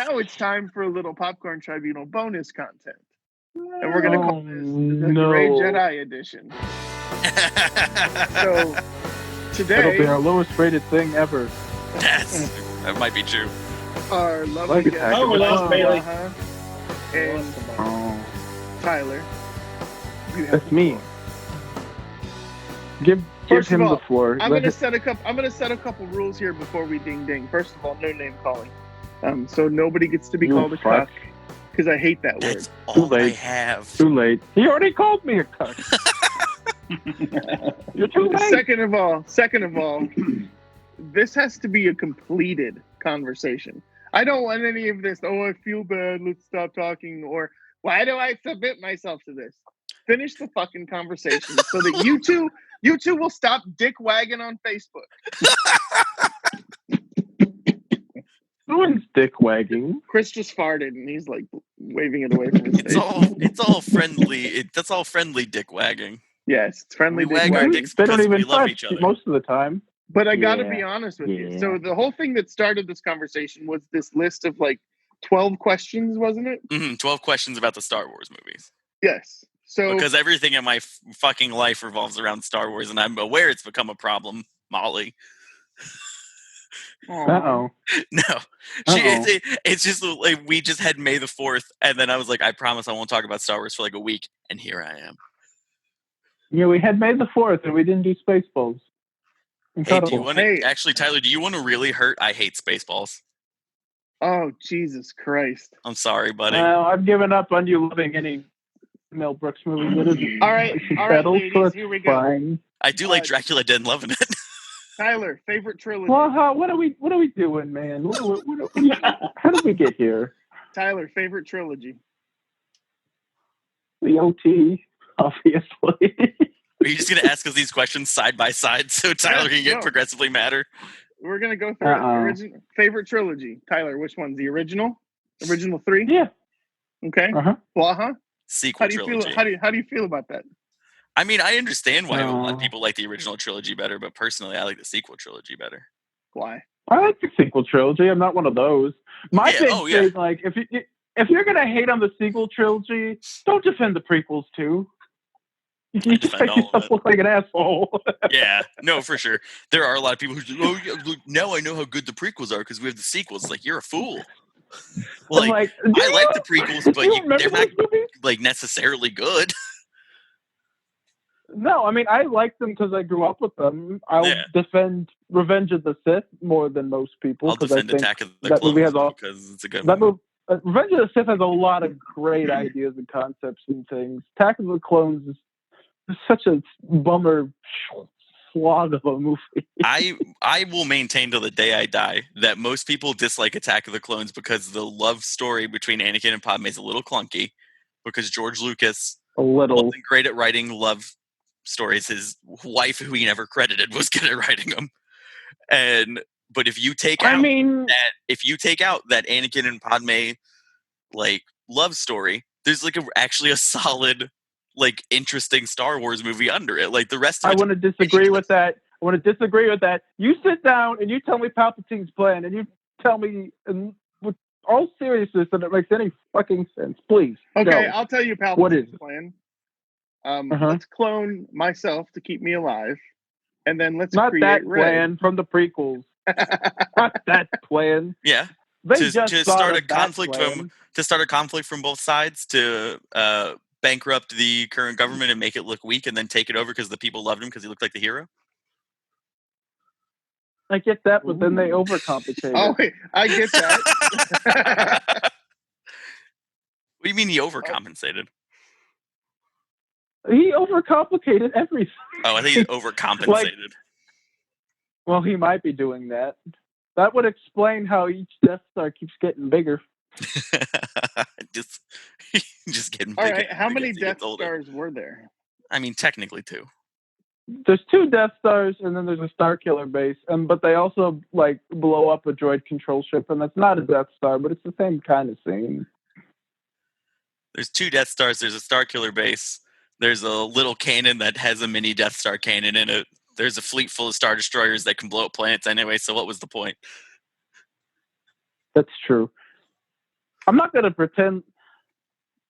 now it's time for a little Popcorn Tribunal bonus content. And we're going to call this the Gray Jedi edition. So, today... It'll be our lowest rated thing ever. Yes, that might be true. Our lovely guest, we lost Bailey. And Tyler. That's me. Give him the floor. I'm gonna set a couple rules here before we ding ding. First of all, no name calling. So nobody gets to be called a cuck, because I hate that word. That's all I have. Too late. He already called me a cuck. You're too late. Second of all, this has to be a completed conversation. I don't want any of this. Oh, I feel bad. Let's stop talking. Or why do I submit myself to this? Finish the fucking conversation so that you two will stop dick wagging on Facebook. No one's dick wagging. Chris just farted and he's like waving it away from his face. It's all friendly. That's all friendly dick wagging. Yes, it's friendly we dick wag our wagging. dicks They don't because even we love touch each other. most of the time. But I gotta be honest with you. So the whole thing that started this conversation was this list of like 12 questions, wasn't it? 12 questions about the Star Wars movies. Yes. So because everything in my fucking life revolves around Star Wars, and I'm aware it's become a problem, Molly. Uh-oh. No, it's just like we just had May the 4th, and then I was like, I promise I won't talk about Star Wars for like a week, and here I am. Yeah, we had May the 4th, and we didn't do Spaceballs. Hey, do you want to actually, Tyler? Do you want to really hurt? I hate Spaceballs. Oh, Jesus Christ! I'm sorry, buddy. I've given up on you loving any Mel Brooks movie. That isn't all right, ladies, here we go. Fine. I do like Dracula Dead and loving it. Tyler, favorite trilogy. Well, what are we doing, man? How did we get here? Tyler, favorite trilogy. The OT, obviously. Are you just going to ask us these questions side by side so Tyler can get progressively madder? We're going to go through it. Favorite trilogy. Tyler, which one's the original? Original 3? Yeah. Okay. Blaha? Sequel trilogy. How do you feel about that? I mean, I understand why a lot of people like the original trilogy better, but personally, I like the sequel trilogy better. Why? I like the sequel trilogy. I'm not one of those. My thing is, like, if you're going to hate on the sequel trilogy, don't defend the prequels, too. You just make yourself look like an asshole. Yeah, no, for sure. There are a lot of people who say, oh, yeah, look, now I know how good the prequels are because we have the sequels. Like, you're a fool. Well, like I like the prequels, but they're not like necessarily good. No, I mean, I like them because I grew up with them. I'll defend Revenge of the Sith more than most people. I'll defend Attack of the Clones because it's a good movie. Revenge of the Sith has a lot of great ideas and concepts and things. Attack of the Clones is such a bummer slog of a movie. I will maintain till the day I die that most people dislike Attack of the Clones because the love story between Anakin and Padme is a little clunky because George Lucas wasn't great at writing love stories. His wife, who he never credited, was good at writing them. But if you take out that Anakin and Padme like love story, there's like actually a solid, like, interesting Star Wars movie under it. Like the rest of it, I want to disagree with that. You sit down and you tell me Palpatine's plan, and you tell me with all seriousness that it makes any fucking sense. Please. Okay, I'll tell you Palpatine's plan. Let's clone myself to keep me alive, and then let's not create that Rey. Plan from the prequels. Not that plan. Yeah, to start a conflict from both sides to bankrupt the current government and make it look weak, and then take it over because the people loved him because he looked like the hero. I get that, but then they overcomplicate. Oh, wait, I get that. What do you mean he overcompensated? He overcomplicated everything. Oh, I think he overcompensated. Well, he might be doing that. That would explain how each Death Star keeps getting bigger. just getting all bigger. Right, how many Death Stars were there? I mean, technically 2. There's 2 Death Stars, and then there's a Starkiller base, but they also like blow up a droid control ship, and that's not a Death Star, but it's the same kind of scene. There's 2 Death Stars. There's a Starkiller base. There's a little cannon that has a mini Death Star cannon in it. There's a fleet full of Star Destroyers that can blow up planets anyway, so what was the point? That's true. I'm not going to pretend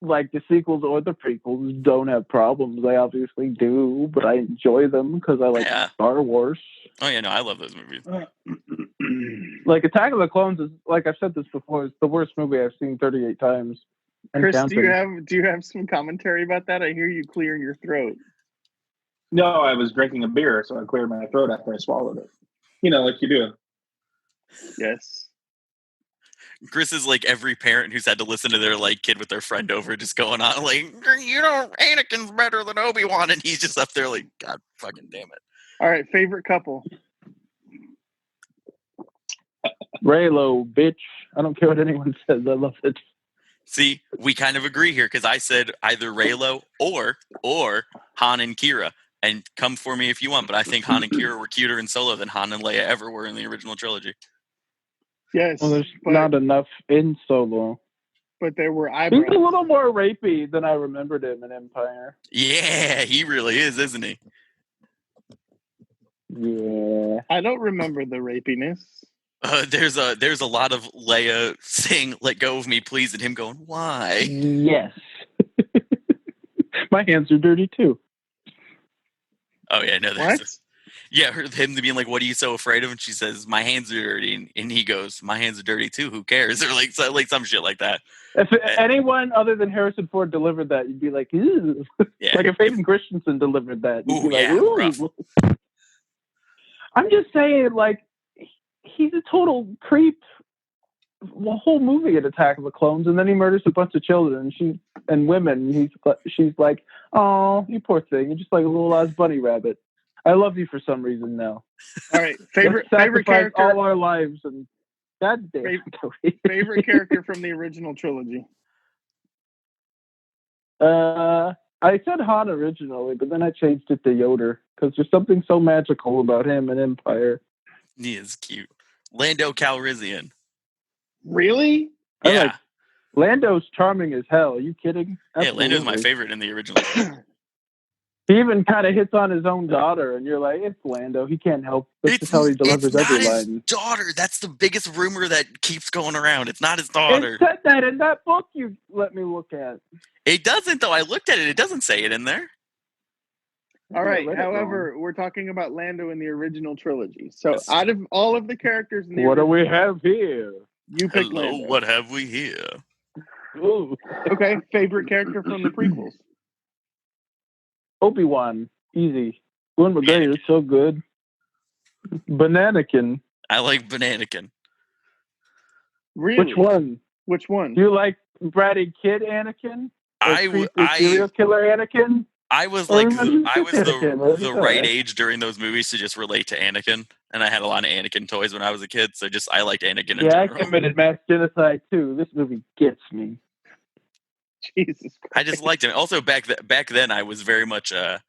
like the sequels or the prequels don't have problems. They obviously do, but I enjoy them because I like Star Wars. Oh yeah, no, I love those movies. Like Attack of the Clones is, like I've said this before, it's the worst movie I've seen 38 times. Chris, do you have some commentary about that? I hear you clearing your throat. No, I was drinking a beer, so I cleared my throat after I swallowed it. Like you do. Yes. Chris is like every parent who's had to listen to their kid with their friend over, just going on Anakin's better than Obi-Wan, and he's just up there like, God fucking damn it. All right, favorite couple. Reylo, bitch. I don't care what anyone says. I love it. See, we kind of agree here because I said either Reylo or Han and Kira. And come for me if you want, but I think Han and Kira were cuter in Solo than Han and Leia ever were in the original trilogy. Yes. Well, there's not enough in Solo. But there were eyebrows. He's a little more rapey than I remembered him in Empire. Yeah, he really is, isn't he? Yeah. I don't remember the rapiness. There's a lot of Leia saying, "Let go of me, please," and him going, "Why?" Yes. My hands are dirty too. Oh yeah, no. What? Him being like, "What are you so afraid of?" And she says, "My hands are dirty," and he goes, "My hands are dirty too. Who cares?" Or like some shit like that. If anyone other than Harrison Ford delivered that, you'd be like, "Ew." Yeah. Like if Hayden Christensen delivered that, you'd be like, "Ooh." Rough. I'm just saying, like, he's a total creep. The whole movie at Attack of the Clones, and then he murders a bunch of children and women. She's like, "Oh, you poor thing. You're just like a little ass bunny rabbit. I love you for some reason now." All right, favorite character. All our lives, and God damn. Favorite character from the original trilogy. I said Han originally, but then I changed it to Yoda because there's something so magical about him in Empire. He is cute. Lando Calrissian. Really? Yeah. Lando's charming as hell. Are you kidding? Absolutely. Yeah, Lando's my favorite in the original. He even kind of hits on his own daughter, and you're like, it's Lando. He can't help. That's just how he delivers every line. It's not his daughter. That's the biggest rumor that keeps going around. It's not his daughter. It said that in that book you let me look at. It doesn't, though. I looked at it. It doesn't say it in there. All right. However, we're talking about Lando in the original trilogy. So out of all of the characters in the what do we have here? You pick Lando. What have we here? Ooh. Okay. Favorite character from the prequels? Obi-Wan. Easy. Ewan McGregor is so good. Bananakin. I like Bananakin. Really? Which one? Do you like Bratty Kid Anakin? Serial killer Anakin? I was the right age during those movies to just relate to Anakin, and I had a lot of Anakin toys when I was a kid, so I liked Anakin. Yeah, I committed mass genocide too. This movie gets me. Jesus Christ. I just liked him. Also, back then, I was very much. I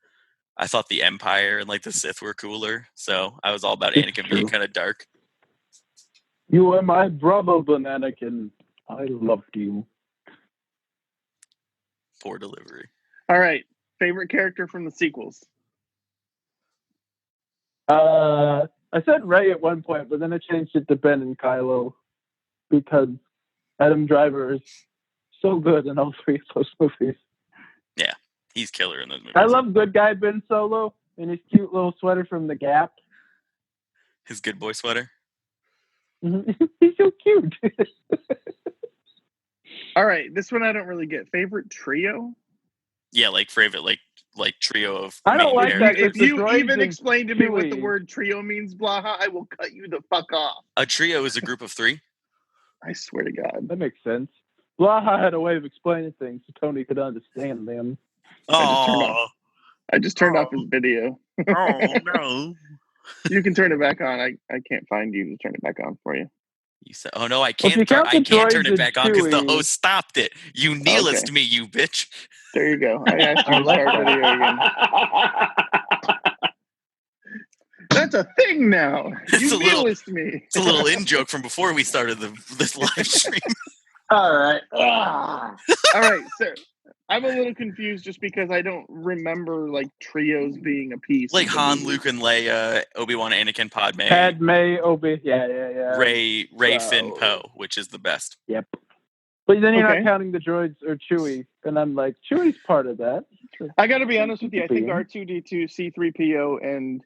thought the Empire and the Sith were cooler, so I was all about Anakin being kind of dark. You are my brother, Anakin. I loved you. Poor delivery. All right. Favorite character from the sequels? I said Rey at one point, but then I changed it to Ben and Kylo because Adam Driver is so good in all three of those movies. Yeah, he's killer in those movies. I love good guy Ben Solo in his cute little sweater from The Gap. His good boy sweater? He's so cute. All right, this one I don't really get. Favorite trio? Yeah, favorite trio of. I don't like that. If you even explain to me what the word trio means, Blaha, I will cut you the fuck off. A trio is a group of three. I swear to God, that makes sense. Blaha had a way of explaining things so Tony could understand them. I just turned off his video. Oh no! You can turn it back on. I can't find you to turn it back on for you. You said, "Oh no, I can't. I can't turn it back on because the host stopped it. You nihilist me, you bitch." There you go. I asked you to start video again. That's a thing now. You nihilist me. It's a little in joke from before we started this live stream. All right. All right, sir. I'm a little confused just because I don't remember trios being a piece. Like Han, Luke, and Leia, Obi-Wan, Anakin, Padme, Obi, yeah. Rey, Finn, Poe, which is the best. Yep. But then you're not counting the droids or Chewie, and I'm like, Chewie's part of that. I got to be honest with you. I think R2-D2, C-3PO, and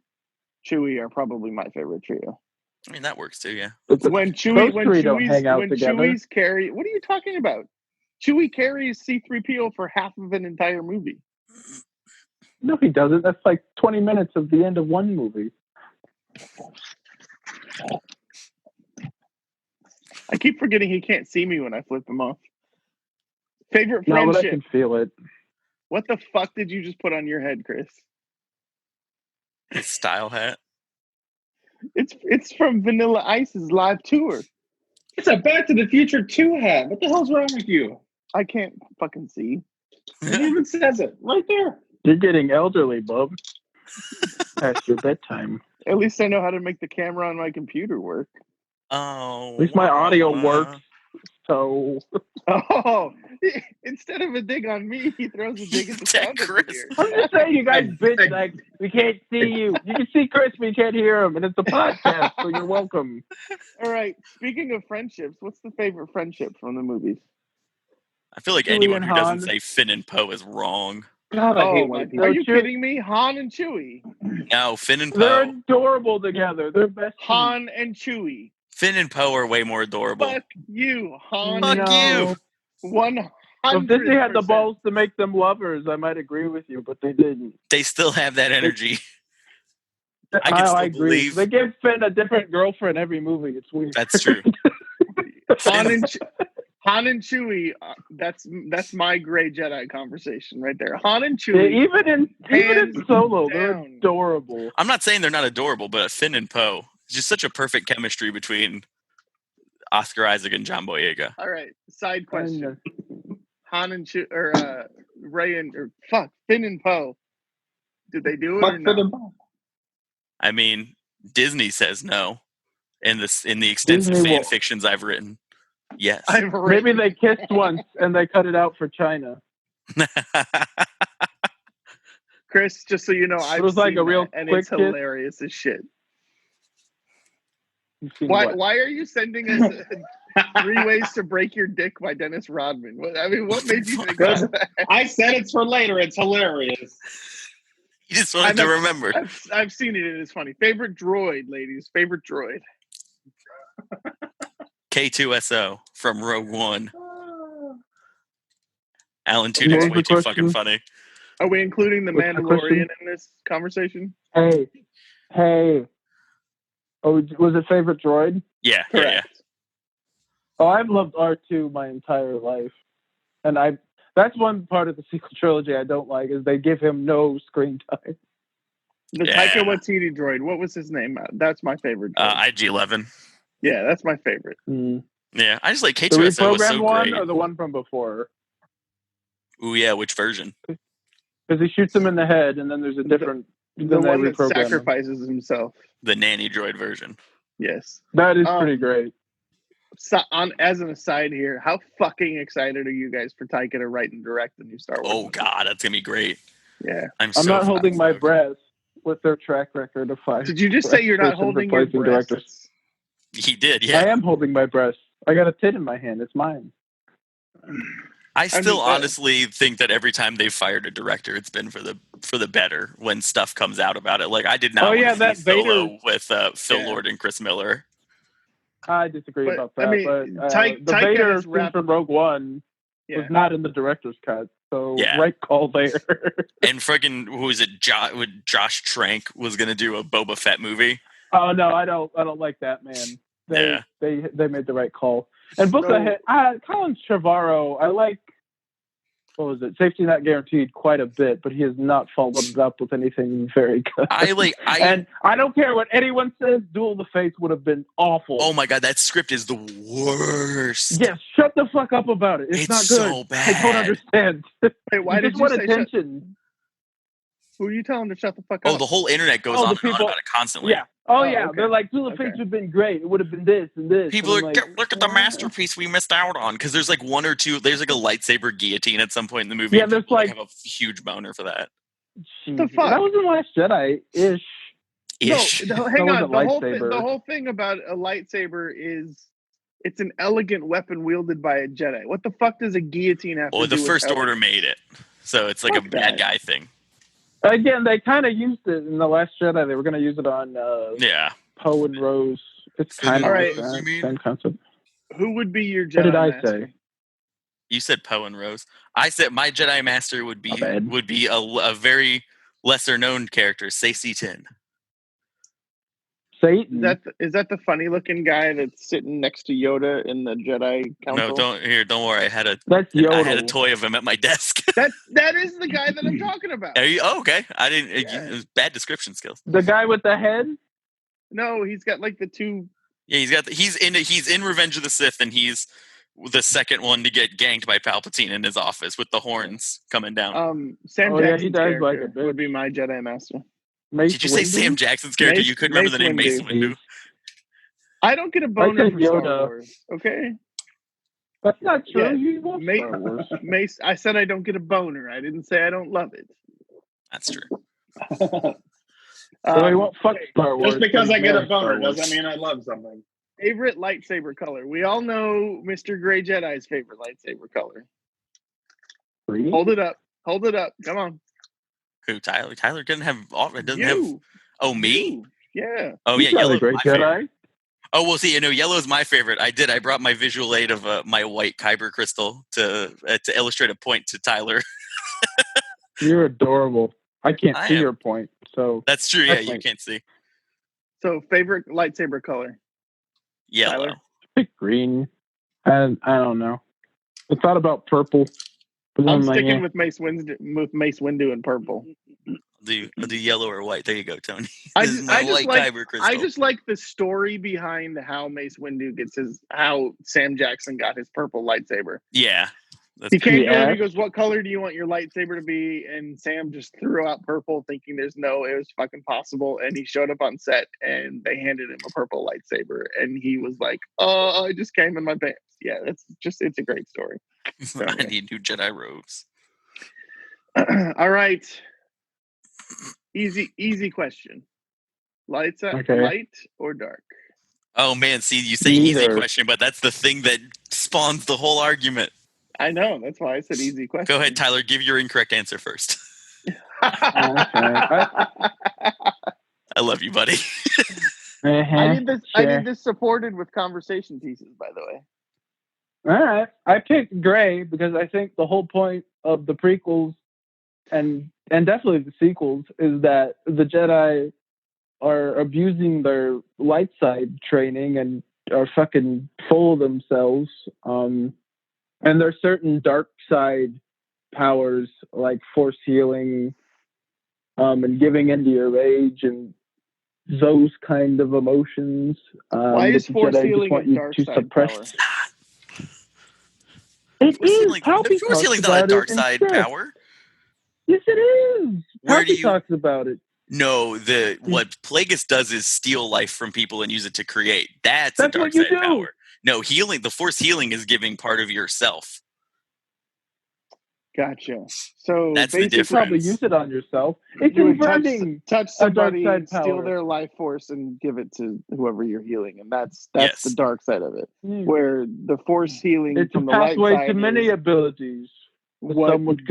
Chewie are probably my favorite trio. I mean, that works too, yeah. When Chewie's carry, what are you talking about? Chewie carries C-3PO for half of an entire movie. No, he doesn't. That's like 20 minutes of the end of one movie. I keep forgetting he can't see me when I flip him off. Favorite friendship? No, but I can feel it. What the fuck did you just put on your head, Chris? His style hat. It's from Vanilla Ice's live tour. It's a Back to the Future 2 hat. What the hell's wrong with you? I can't fucking see. It even says it right there. You're getting elderly, bub. Past your bedtime. At least I know how to make the camera on my computer work. Oh. At least my audio works. So. Oh, instead of a dig on me, he throws a dig at the sound engineer. I'm just saying, you guys bitch like we can't see you. You can see Chris, but you can't hear him, and it's a podcast, so you're welcome. All right. Speaking of friendships, what's the favorite friendship from the movies? I feel like Chewie anyone who Han. doesn't say Finn and Poe is wrong. God, I hate white people. Are you kidding me? Han and Chewie. No, Finn and Poe. They're adorable together. They're best. Han and Chewie. Finn and Poe are way more adorable. Fuck you, Han. Fuck you. 100%. If Disney had the balls to make them lovers, I might agree with you, but they didn't. They still have that energy. I can still agree. believe. They give Finn a different girlfriend every movie. It's weird. That's true. Han and Chewie, that's my Gray Jedi conversation right there. Han and Chewie. Yeah, even in Solo, they're adorable. I'm not saying they're not adorable, but Finn and Poe, it's just such a perfect chemistry between Oscar Isaac and John Boyega. All right, side question. Han and Chewie, or Ray and Finn and Poe. Did they do it or no? I mean, Disney says no. In the extensive fan fictions I've written. Yes. Maybe they kissed once and they cut it out for China. Chris, just so you know, it was like a real and quick it's hilarious as shit. Why are you sending us 3 Ways to Break Your Dick by Dennis Rodman? What made you think that? I said it's for later. It's hilarious. You just wanted to remember. I've seen it and it's funny. Favorite droid, ladies. Favorite droid. K2SO from Rogue One. Alan Tudyk's way too fucking funny. Are we including the Mandalorian in this conversation? Hey. Oh, was it favorite droid? Yeah, correct. Yeah. Oh, I've loved R2 my entire life. And that's one part of the sequel trilogy I don't like, is they give him no screen time. The Taika Waititi droid, what was his name? That's my favorite droid. IG-11. Yeah, that's my favorite. Yeah, I just like K2SO the was so reprogrammed one great. or the one from before? Ooh, yeah, which version? Because he shoots him in the head, and then there's a different... The one that sacrifices himself. The nanny droid version. Yes. That is pretty great. So, as an aside here, how fucking excited are you guys for Taika to write and direct the new Star Wars? Oh, God, that's going to be great. Yeah. I'm not holding my breath with their track record of 5. Did you just say you're not holding your breath? He did, yeah. I am holding my breath. I got a tit in my hand. It's mine. I still honestly think that every time they've fired a director, it's been for the better when stuff comes out about it. Like, I did not want to see Solo with Phil Lord and Chris Miller. I disagree about that. The Taika Vader scene from Rogue One was not in the director's cut. So right call there. And friggin' who is it? Josh Trank was gonna do a Boba Fett movie. Oh no, I don't like that, man. They made the right call. And Colin Trevorrow, I like. What was it? Safety Not Guaranteed quite a bit, but he has not followed it up with anything very good. And I don't care what anyone says. Duel of the Fates would have been awful. Oh my god, that script is the worst. Yes, shut the fuck up about it. It's not good. So bad. I don't understand. Wait, why did you say attention? Who are you telling to shut the fuck up? Oh, the whole internet goes on and on about it constantly. Yeah. Okay. They're like, Duel of Fates would have been great. It would have been this and this. People are like, look at the masterpiece we missed out on. Because there's like one or two, there's like a lightsaber guillotine at some point in the movie. Yeah, there's like... have a huge boner for that. The fuck? That was in Last Jedi-ish. No, hang on. The whole thing about a lightsaber is It's an elegant weapon wielded by a Jedi. What the fuck does a guillotine have to do with the First Order elegance? made it. So it's like a bad guy thing. Again, they kind of used it in The Last Jedi. They were going to use it on Poe and Rose. It's kind of the same concept. Who would be your Jedi What did I master? say? You said Poe and Rose. I said my Jedi Master would be a very lesser known character, C-10. Satan. Is that the funny looking guy that's sitting next to Yoda in the Jedi Council? No, don't worry. I had a toy of him at my desk. that is the guy that I'm talking about. Okay. I didn't. It was bad description skills. The guy with the head? No, he's got like the two. Yeah, he's in Revenge of the Sith, and he's the second one to get ganked by Palpatine in his office with the horns coming down. Sam Jackson's character would be my Jedi Master. Did you say Sam Jackson's character? You couldn't remember the name Mace Windu. I don't get a boner for Star Wars. Okay. That's not true. Yeah. Mace. I said I don't get a boner. I didn't say I don't love it. That's true. So he won't fuck Star Wars. Just because I get a boner doesn't mean I love something. Favorite lightsaber color. We all know Mr. Grey Jedi's favorite lightsaber color. Green? Hold it up. Come on. Who? Tyler? Tyler doesn't have. It doesn't You. have. Oh, me? You. Yeah. Oh, yeah. Yellow's Grey my Jedi. favorite. Oh, well, see, yellow's my favorite. I brought my visual aid of my white kyber crystal to illustrate a point to Tyler. You're adorable. I can't see your point, so that's true. Yeah, you can't see. So, favorite lightsaber color? Yellow. Tyler? Pick green. And I don't know. I thought about purple. I'm sticking with Mace Windu and purple. The yellow or white. There you go, Tony. I just like the story behind how Mace Windu how Sam Jackson got his purple lightsaber. Yeah. He came to him, he goes, "What color do you want your lightsaber to be?" And Sam just threw out purple, thinking it was fucking possible. And he showed up on set and they handed him a purple lightsaber. And he was like, "Oh, I just came in my pants." Yeah, it's a great story. So, I need new Jedi robes. All right. Easy question. Light or dark? Oh man, see, you say easy question, but that's the thing that spawns the whole argument. I know, that's why I said easy question. Go ahead, Tyler, give your incorrect answer first. I love you, buddy. I need this supported with conversation pieces, by the way. All right. I picked gray because I think the whole point of the prequels and definitely the sequels is that the Jedi are abusing their light side training and are fucking full of themselves. And there's certain dark side powers like force healing and giving into your rage and those kind of emotions. Why is force healing a dark side power? It is. Force healing's not a dark side power. Yes, it is. Where do you talks about it? No, what Plagueis does is steal life from people and use it to create. That's a dark side power. No, healing. The force healing is giving part of yourself. Gotcha. So that's the difference. Probably use it on yourself. If you're touch somebody, steal their life force, and give it to whoever you're healing, and that's the dark side of it. Where the force healing from the light side, it's a pathway to many abilities. What happened with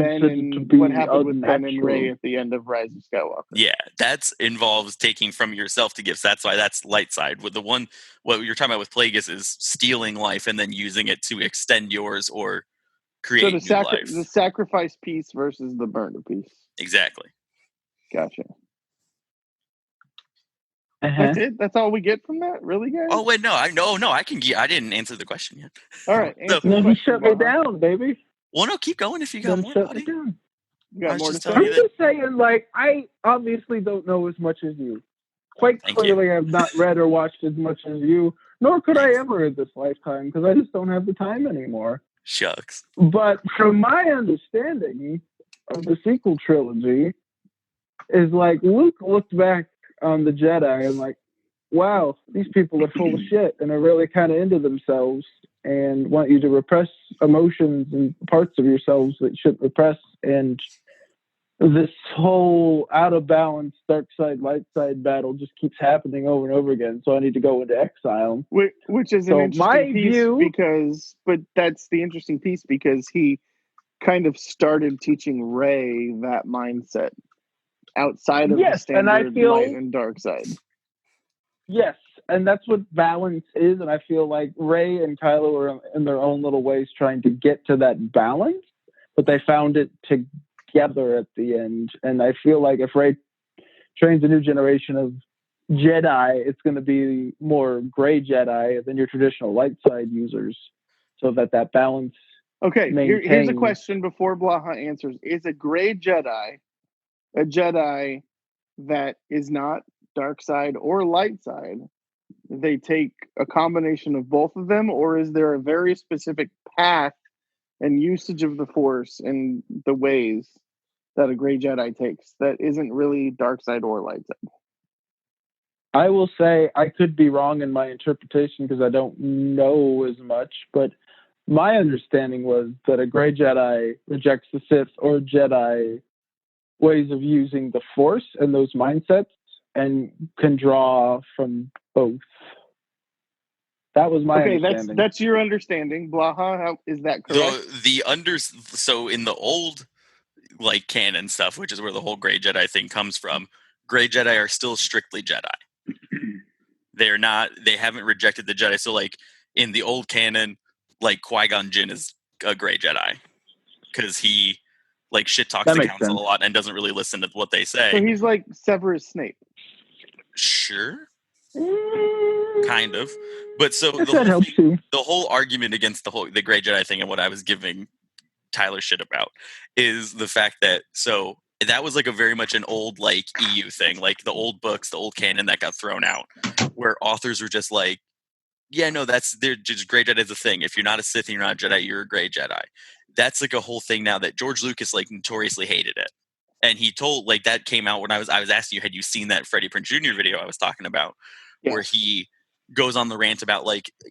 Ben and Rey at the end of Rise of Skywalker? Yeah, that involves taking from yourself to give. So that's why that's light side. With what you're talking about with Plagueis is stealing life and then using it to extend yours or create new life. The sacrifice piece versus the burner piece. Exactly. Gotcha. That's it. That's all we get from that, really, guys? Oh wait, no. I didn't answer the question yet. All right. He shut me down, baby. Well, no, keep going if you got more, buddy. You got more to say? I'm just saying, I obviously don't know as much as you. Quite clearly, I've not read or watched as much as you, nor could I ever in this lifetime, because I just don't have the time anymore. Shucks. But from my understanding of the sequel trilogy, is Luke looked back on the Jedi and wow, these people are full of shit and are really kind of into themselves and want you to repress emotions and parts of yourselves that you shouldn't repress. And this whole out of balance dark side light side battle just keeps happening over and over again. So I need to go into exile, which is an interesting piece but that's the interesting piece because he kind of started teaching Rey that mindset outside of the standard light and dark side. Yes, and that's what balance is, and I feel like Rey and Kylo are in their own little ways trying to get to that balance, but they found it together at the end. And I feel like if Rey trains a new generation of Jedi, it's going to be more gray Jedi than your traditional light side users, so that balance. Okay, here's a question before Blaha answers. Is a gray Jedi a Jedi that is not dark side or light side? They take a combination of both of them, or is there a very specific path and usage of the Force and the ways that a gray Jedi takes that isn't really dark side or light side? I will say I could be wrong in my interpretation because I don't know as much, but my understanding was that a gray Jedi rejects the Sith or Jedi ways of using the Force and those mindsets and can draw from both. That was my understanding. That's your understanding. Blaha, is that correct? So in the old canon stuff, which is where the whole gray Jedi thing comes from, gray Jedi are still strictly Jedi. They haven't rejected the Jedi. So in the old canon, Qui-Gon Jinn is a gray Jedi because he shit talks the council a lot and doesn't really listen to what they say. So he's like Severus Snape. Sure. Kind of. But so the whole argument against the gray Jedi thing and what I was giving Tyler shit about is the fact that that was a very much an old EU thing, the old books, the old canon that got thrown out, where authors were just they're just gray Jedi is a thing. If you're not a Sith and you're not a Jedi, you're a gray Jedi. That's a whole thing now that George Lucas notoriously hated it. And he told that came out when I was asking you, had you seen that Freddie Prinze Jr. video I was talking about, where he goes on the rant about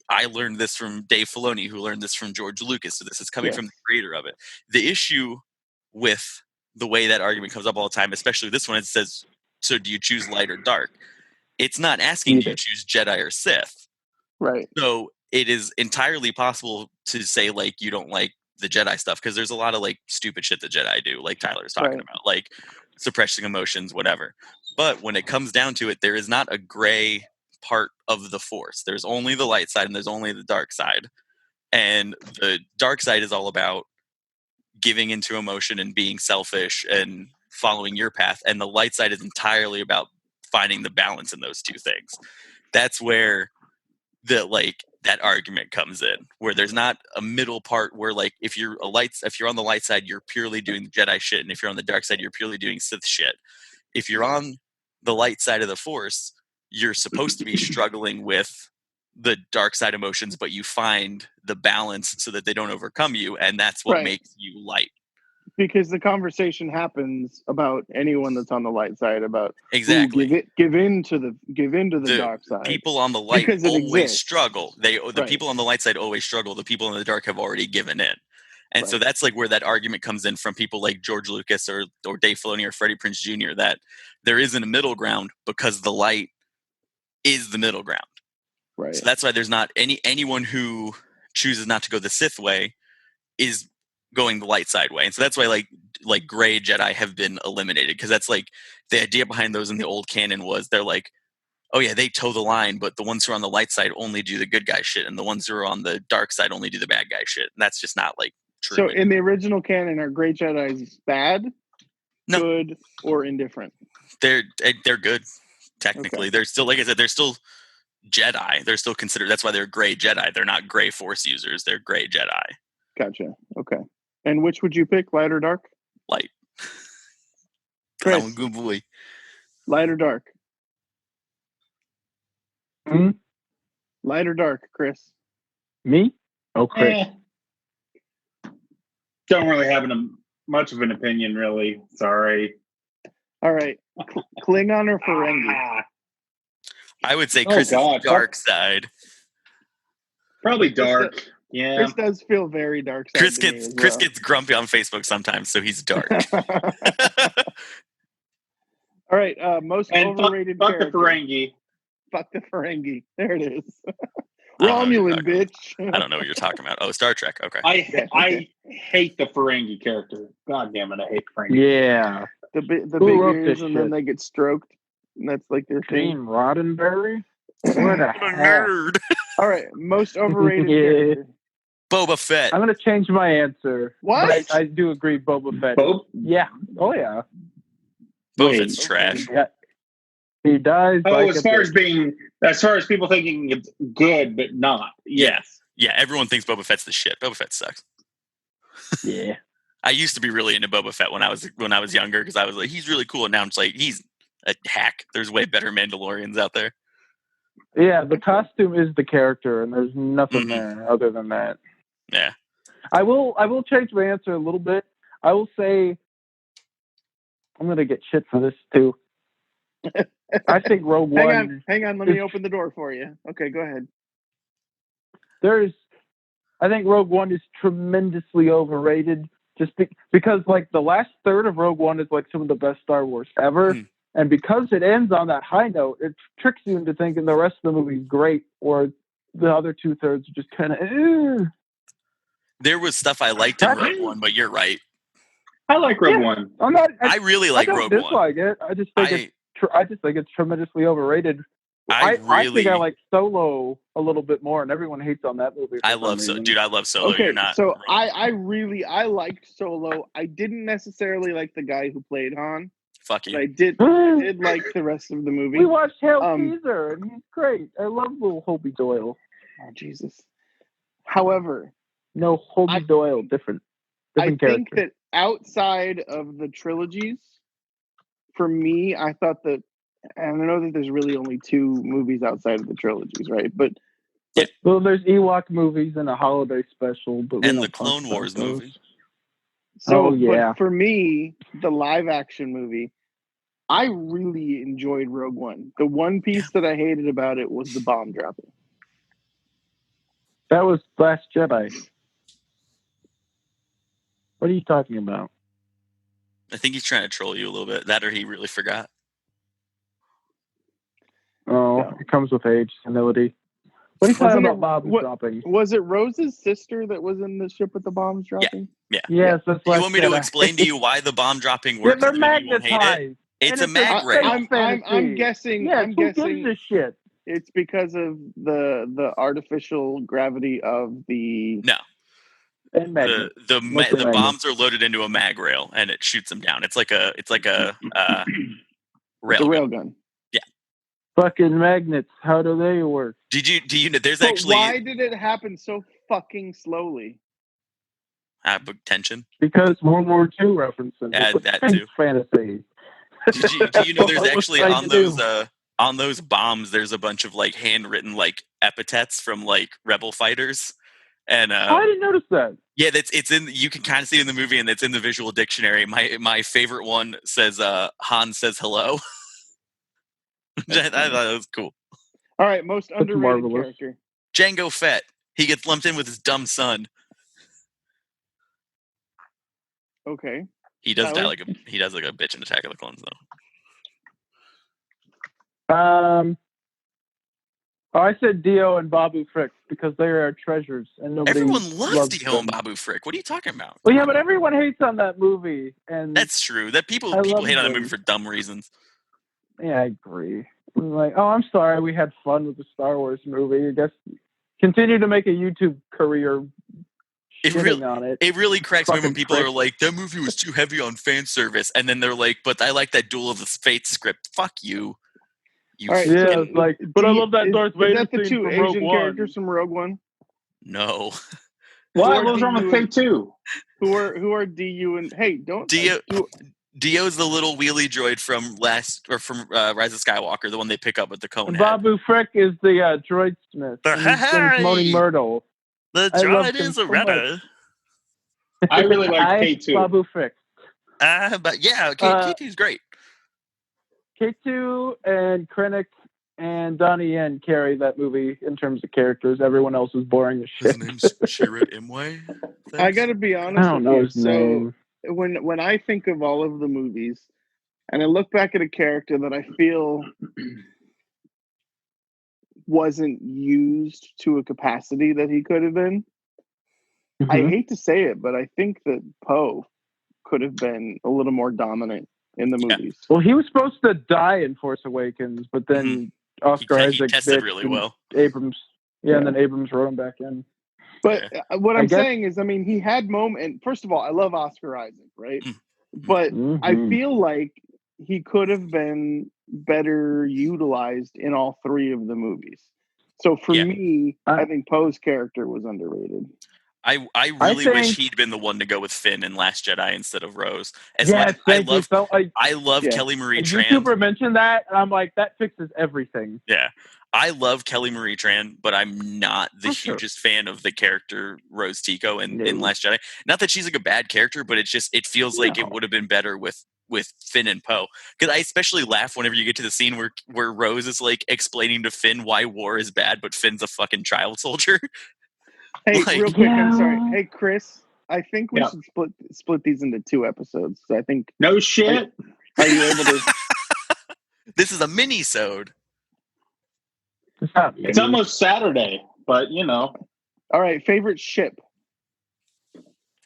I learned this from Dave Filoni, who learned this from George Lucas. So this is coming from the creator of it. The issue with the way that argument comes up all the time, especially this one, it says, so do you choose light or dark? It's not asking do you choose Jedi or Sith. Right. So it is entirely possible to say you don't like the Jedi stuff because there's a lot of stupid shit that Jedi do, like Tyler's talking about, suppressing emotions, whatever. But when it comes down to it, there is not a gray part of the Force. There's only the light side and there's only the dark side. And the dark side is all about giving into emotion and being selfish and following your path. And the light side is entirely about finding the balance in those two things. That's where that argument comes in, where there's not a middle part where if you're on the light side, you're purely doing the Jedi shit, and if you're on the dark side, you're purely doing Sith shit. If you're on the light side of the Force, you're supposed to be struggling with the dark side emotions, but you find the balance so that they don't overcome you, and that's what makes you light. Because the conversation happens about anyone that's on the light side about exactly give in to the dark side. People on the light always struggle. The people on the light side always struggle. The people in the dark have already given in. And so that's where that argument comes in from people like George Lucas or Dave Filoni or Freddie Prinze Jr. that there isn't a middle ground because the light is the middle ground. Right. So that's why there's not anyone who chooses not to go the Sith way is going the light side way. And so that's why gray Jedi have been eliminated, because that's the idea behind those in the old canon was they're oh yeah, they toe the line, but the ones who are on the light side only do the good guy shit, and the ones who are on the dark side only do the bad guy shit. And that's just not true. So in the original canon, are gray Jedis bad, good, or indifferent? They're good. Technically, they're still, like I said, they're still Jedi. They're still considered. That's why they're gray Jedi. They're not gray Force users. They're gray Jedi. Gotcha. Okay. And which would you pick, light or dark? Light. Chris, I'm a good boy. Light or dark? Light or dark, Chris? Me? Oh, Chris. Don't really have much of an opinion, really. Sorry. All right. Klingon or Ferengi? I would say Chris is dark side. Probably dark. Yeah. Chris does feel very dark side. Chris gets grumpy on Facebook sometimes, so he's dark. All right, most overrated fuck character. the Ferengi. Fuck the Ferengi. There it is. Romulan, bitch. I don't know what you're talking about. Oh, Star Trek. Okay. I hate the Ferengi character. God damn it, I hate Ferengi. Yeah. The big ears, and then they get stroked. And that's like their thing. Gene Roddenberry? What a nerd. All right, most overrated character. Boba Fett. I'm going to change my answer. What? I do agree Boba Fett. Yeah. Oh, yeah. Boba Fett's trash. Yeah. He dies. Oh, as far as people thinking it's good but not. Yes. Yeah, everyone thinks Boba Fett's the shit. Boba Fett sucks. Yeah. I used to be really into Boba Fett when I was younger because I was like, he's really cool. And now I'm just like, he's a hack. There's way better Mandalorians out there. Yeah, the costume is the character, and there's nothing there other than that. Yeah. I will change my answer a little bit. I will say I'm going to get shit for this too. I think Rogue One. Hang on. Let me open the door for you. Okay, go ahead. I think Rogue One is tremendously overrated, just because like the last third of Rogue One is like some of the best Star Wars ever, and because it ends on that high note, it tricks you into thinking the rest of the movie is great, or the other 2/3 are just kind of. There was stuff I liked in Rogue One, but you're right. I like Rogue One. I really like Rogue One. I dislike it. I just think it's tremendously overrated. I think I like Solo a little bit more, and everyone hates on that movie. I love Solo. Okay, You're not. So I liked Solo. I didn't necessarily like the guy who played Han. Fuck you. I did like the rest of the movie. We watched Hail Caesar, and he's great. I love little Hobie Doyle. Oh Jesus! However, no Hobie Doyle, different character. Think that outside of the trilogies, for me, I thought that. And I know that there's really only 2 movies outside of the trilogies, right? But well, there's Ewok movies and a holiday special, and the Clone Wars movie. So, but for me, the live action movie, I really enjoyed Rogue One. The one piece that I hated about it was the bomb dropping. That was Last Jedi. What are you talking about? I think he's trying to troll you a little bit. That or he really forgot. Oh, it comes with age, senility. What are you talking about bombs dropping? Was it Rose's sister that was in the ship with the bombs dropping? Yeah. Yes, that's you want me to explain to you why the bomb dropping works? They're magnetized. It's a mag ray. I'm guessing. Yes, I'm guessing this shit. It's because of the artificial gravity of the the bombs are loaded into a mag rail and it shoots them down. It's like a railgun. Yeah. Fucking magnets. How do they work? Do you know? There's why did it happen so fucking slowly? Tension. Because World War II references. That too. Fantasy. Do you know? There's actually on those bombs. There's a bunch of like handwritten like epithets from like rebel fighters. And I didn't notice that. Yeah, it's in. You can kind of see it in the movie, and it's in the visual dictionary. My favorite one says Han says hello. I thought that was cool. All right, most underrated character. Jango Fett. He gets lumped in with his dumb son. Okay. He does die like a bitch in Attack of the Clones though. I said Dio and Babu Frick because they are our treasures, and everyone loves Dio and Babu Frick. What are you talking about? Well, yeah, but everyone hates on that movie, and that's true. That people hate on the movie for dumb reasons. Yeah, I agree. I'm like, oh, I'm sorry, we had fun with the Star Wars movie. I guess continue to make a YouTube career. It really cracks me when people are like, that movie was too heavy on fan service, and then they're like, but I like that Duel of the Fates script. Fuck you. All right, yeah, it's like, but I love that Darth Vader scene. Is that the 2 Asian characters from Rogue One? No. Why was wrong with Fate 2? Who are DU and hey, don't Dio's the little wheelie droid from Rise of Skywalker, the one they pick up with the cone head. Babu Frick is the droid smith. Moaning Myrtle. The droid is a redder. I really like K2. Babu Frick. But yeah, K2's great. K2 and Krennic and Donnie Yen carry that movie in terms of characters. Everyone else is boring as shit. His name's Chirrut Imwe. I got to be honest. I don't know his name. When I think of all of the movies, and I look back at a character that I feel wasn't used to a capacity that he could have been, I hate to say it, but I think that Poe could have been a little more dominant in the movies. Well, he was supposed to die in Force Awakens, but then Oscar Isaac tested really well. Abrams, and then Abrams wrote him back in. But what I'm saying is, I mean, he had moment. First of all, I love Oscar Isaac, right? But I feel like he could have been better utilized in all three of the movies. So for me, I think Poe's character was underrated. I really wish he'd been the one to go with Finn in Last Jedi instead of Rose. I love Kelly Marie Tran. YouTuber mentioned that, and I'm like, that fixes everything. Yeah. I love Kelly Marie Tran, but I'm not the hugest fan of the character Rose Tico in Last Jedi. Not that she's like a bad character, but it feels like it would have been better with Finn and Poe. Because I especially laugh whenever you get to the scene where Rose is like explaining to Finn why war is bad, but Finn's a fucking child soldier. Hey, real quick, I'm sorry. Hey, Chris, I think we should split these into 2 episodes. So I think no shit. Are you able to? This is a mini-sode. It's almost Saturday, but you know. All right, favorite ship.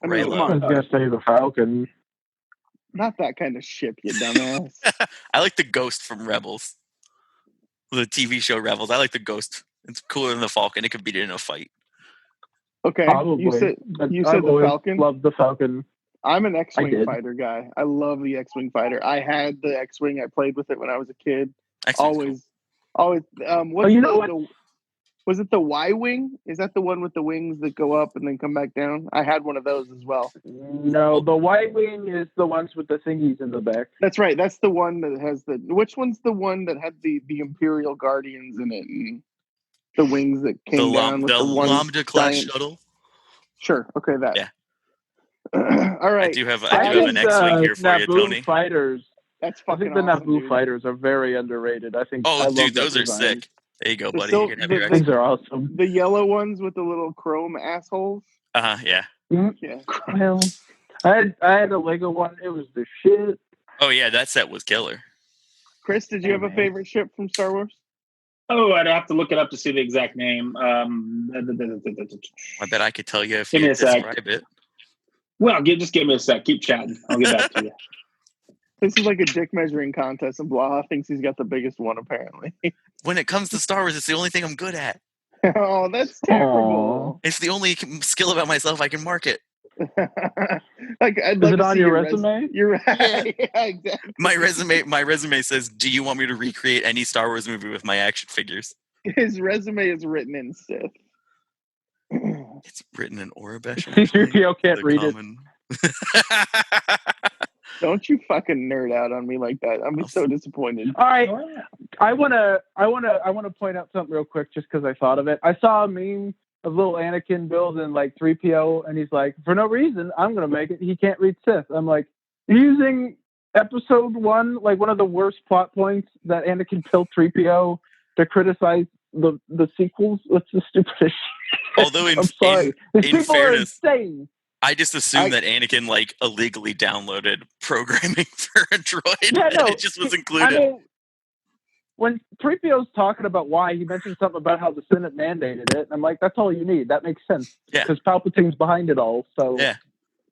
I was gonna say the Falcon. Not that kind of ship, you dumbass. I like the Ghost from Rebels, the TV show Rebels. I like the Ghost. It's cooler than the Falcon. It could beat it in a fight. Okay, probably. You said the Falcon. Love the Falcon. I'm an X-wing fighter guy. I love the X-wing fighter. I had the X-wing. I played with it when I was a kid. Always. Was it the Y-wing? Is that the one with the wings that go up and then come back down? I had one of those as well. No, the Y-wing is the ones with the thingies in the back. That's right. That's the one that has the. Which one's the one that had the Imperial Guardians in it and the wings that came down with the Lambda class shuttle? Sure. Okay, that. Yeah. All right. I do have an X-wing here for you, Tony. Fighters. That's fucking I think the awesome, Naboo fighters are very underrated. I think. Oh, dude, those are sick. There you go, buddy. You can have your These are awesome. The yellow ones with the little chrome assholes. Yeah. Yeah. Well, I had a Lego one. It was the shit. Oh yeah, that set was killer. Chris, did you have a favorite ship from Star Wars? Oh, I'd have to look it up to see the exact name. I bet I could tell you if you describe it. Well, just give me a sec. Keep chatting. I'll get back to you. This is like a dick measuring contest, and Blaha thinks he's got the biggest one, apparently. When it comes to Star Wars, it's the only thing I'm good at. Oh, that's terrible. It's the only skill about myself I can market. Like, I'd is it on your resume? You're right. Yeah. Yeah, exactly. My resume says, "Do you want me to recreate any Star Wars movie with my action figures?" His resume is written in Sith. It's written in Aurebesh. You can't read it. Don't you fucking nerd out on me like that. I'm so disappointed. All right. I wanna point out something real quick just because I thought of it. I saw a meme of little Anakin building like 3PO, and he's like, for no reason, I'm gonna make it. He can't read Sith. I'm like, using episode 1, like one of the worst plot points that Anakin killed 3PO to criticize the sequels. What's the stupidest shit? Although in fairness, are insane. I just assumed that Anakin like illegally downloaded programming for a droid. Yeah, no, and it just was included. I mean, when 3PO's talking about why, he mentioned something about how the Senate mandated it. And I'm like, that's all you need. That makes sense. Yeah. Because Palpatine's behind it all. So yeah.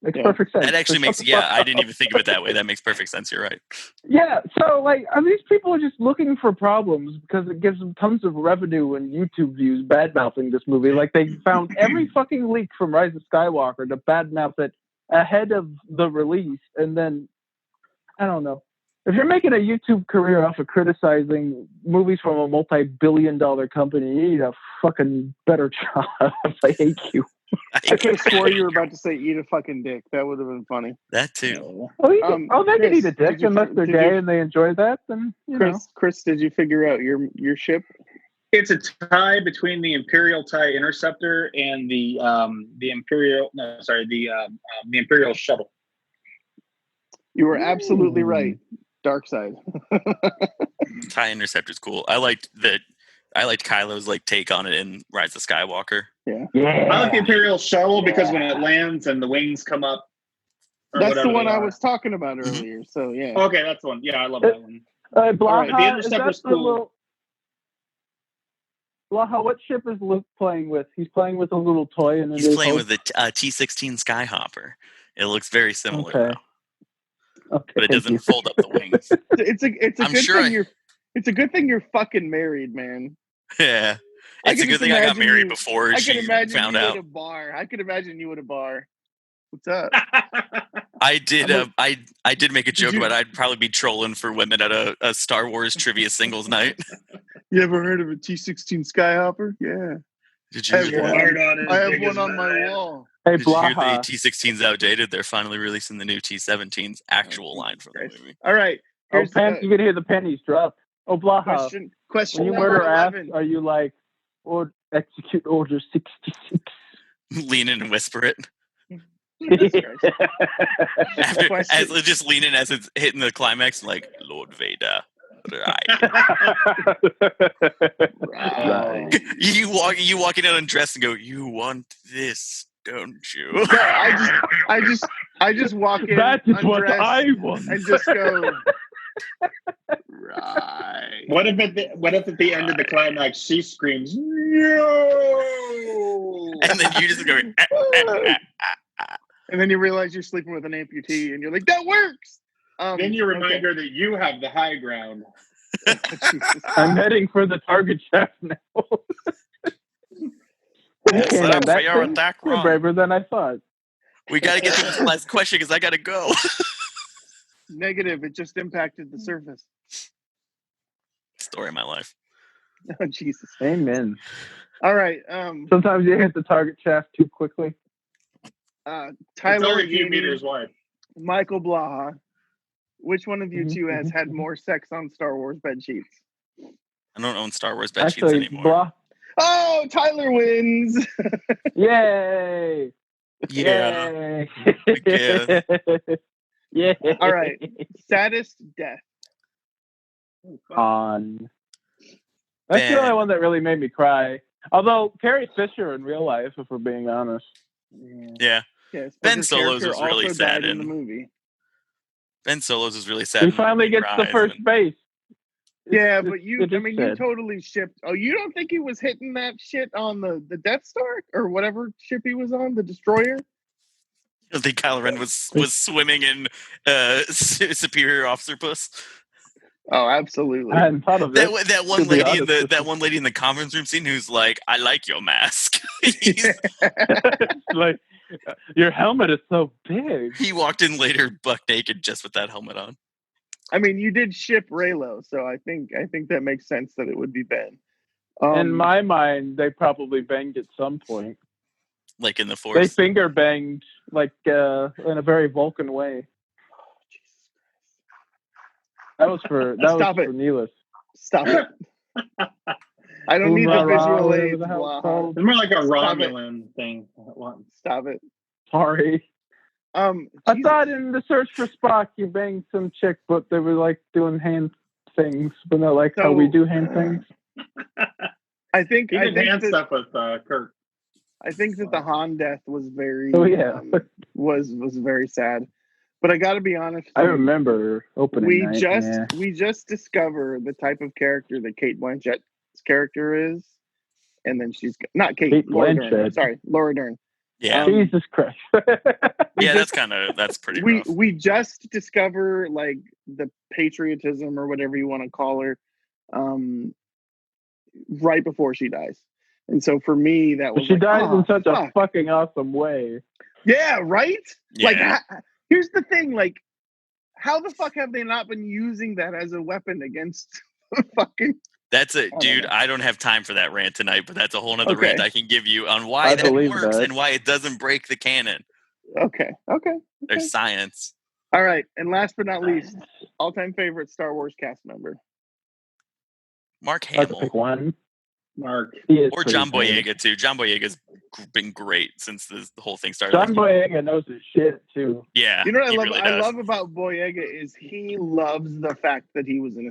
Makes perfect sense. That actually makes, I didn't even think of it that way. That makes perfect sense. You're right. Yeah. So, like, these people are just looking for problems because it gives them tons of revenue and YouTube views bad-mouthing this movie. Like, they found every fucking leak from Rise of Skywalker to bad-mouth it ahead of the release. And then, I don't know. If you're making a YouTube career off of criticizing movies from a multi-billion-dollar company, you need a fucking better job. I hate you. I could have swore you were about to say eat a fucking dick. That would have been funny. That too. Oh, they can eat a dick unless they're gay and they enjoy that. Then Chris, did you figure out your ship? It's a tie between the Imperial TIE Interceptor and the Imperial shuttle. You were absolutely right. Dark side. TIE Interceptor's cool. I liked Kylo's like take on it in Rise of Skywalker. Yeah. I like the Imperial shuttle because when it lands and the wings come up. That's the one I was talking about earlier. So yeah. Okay, that's the one. Yeah, I love that one. Blaha, the Interceptor's cool. Blaha, what ship is Luke playing with? He's playing with a little toy, and he's playing with the T-16 Skyhopper. It looks very similar, though. Okay, but it doesn't fold up the wings. It's a good thing you're fucking married, man. Yeah, it's a good thing I got married before she found out. At a bar. I could imagine you at a bar. What's up? I did. I did make a joke about I'd probably be trolling for women at a Star Wars trivia singles night. You ever heard of a T-16 Skyhopper? Yeah. Did you? I have one on my wall. Hey, did you hear the T-16's outdated? They're finally releasing the new T-17's actual line from the movie. All right. You can hear the pennies drop. Oh, Blaha. Question. When you murder ass, are you like, or execute order 66? Lean in and whisper it. Just lean in as it's hitting the climax, like Lord Vader. Right. You walking out undressed and go, "You want this, don't you?" No, I just walk in. That is what I want, and just go. Right. What if at the end of the climax she screams no, and then you just go, and then you realize you're sleeping with an amputee, and you're like, "That works." Then you remind her that you have the high ground. I'm heading for the target shaft now. You're braver than I thought. We got to get to this last question because I got to go. Negative. It just impacted the surface. Story of my life. Oh, Jesus. Amen. All right. Sometimes you hit the target shaft too quickly. Tyler, a few meters wide. Michael Blaha. Which one of you two has had more sex on Star Wars bed sheets? I don't own Star Wars bed sheets anymore. Oh, Tyler wins! Yay! Yeah. Yay! Yeah. All right. Saddest death. That's the only one that really made me cry. Although Carrie Fisher in real life, if we're being honest. Yeah. Yes, Ben Solos was really sad in the movie. Ben Solos was really sad. He finally gets the first base. Yeah, but you totally shipped. Oh, you don't think he was hitting that shit on the Death Star or whatever ship he was on, the destroyer? I don't think Kylo Ren was swimming in Superior Officer Puss. Oh, absolutely. I hadn't thought of that one lady that one lady in the conference room scene who's like, "I like your mask." Like, your helmet is so big. He walked in later buck naked just with that helmet on. I mean, you did ship Raylo, so I think that makes sense that it would be Ben. In my mind, they probably banged at some point. Like in the Force? They finger banged, like, in a very Vulcan way. Oh, Jesus Christ. That was for Neelis. Stop it. I don't need the visual aids. It's more like a Romulan thing. Stop it. Sorry. I thought in the Search for Spock you banged some chick, but they were like doing hand things, but not like how we do hand things. I think hand stuff with Kirk. I think that the Han death was very was very sad. But I got to be honest. I remember opening night. We just discover the type of character that Cate Blanchett's character is, and then she's not Cate Blanchett. Dern. Sorry, Laura Dern. Yeah. Jesus Christ. That's pretty rough. We just discover like the patriotism or whatever you want to call her, right before she dies. And so for me, that was she dies in such a fucking awesome way. Yeah, right? Yeah. Like, here's the thing, like, how the fuck have they not been using that as a weapon against fucking... That's it, dude. I don't have time for that rant tonight, but that's a whole nother rant I can give you on why that works and why it doesn't break the canon. Okay. There's science. All right, and last but not least, all-time favorite Star Wars cast member. Mark Hamill. Pick one. Mark. Or John Boyega too. John Boyega's been great since the whole thing started. John Boyega knows his shit too. Yeah, you know what I love about Boyega is he loves the fact that he was in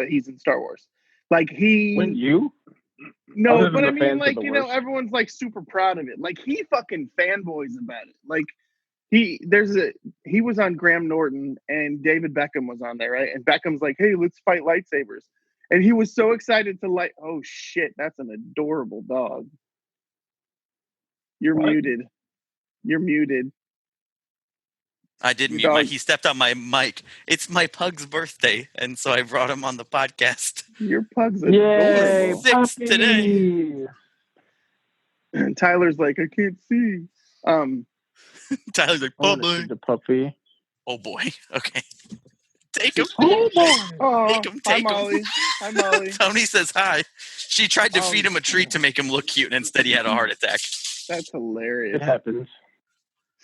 he's in Star Wars. Like When you? No, but I mean, like, you know, everyone's like super proud of it. Like he fucking fanboys about it. Like he was on Graham Norton and David Beckham was on there, right? And Beckham's like, hey, let's fight lightsabers. And he was so excited to oh shit, that's an adorable dog. You're muted. You're muted. I did mute he stepped on my mic. It's my pug's birthday, and so I brought him on the podcast. Your pug's adorable. He's 6 today. And Tyler's like, I can't see. Tyler's like, the puppy. Oh boy. Okay. Take him. Oh boy. Take him. Molly. Hi, Molly. Tony says hi. She tried to feed him a treat to make him look cute, and instead he had a heart attack. That's hilarious. It happens.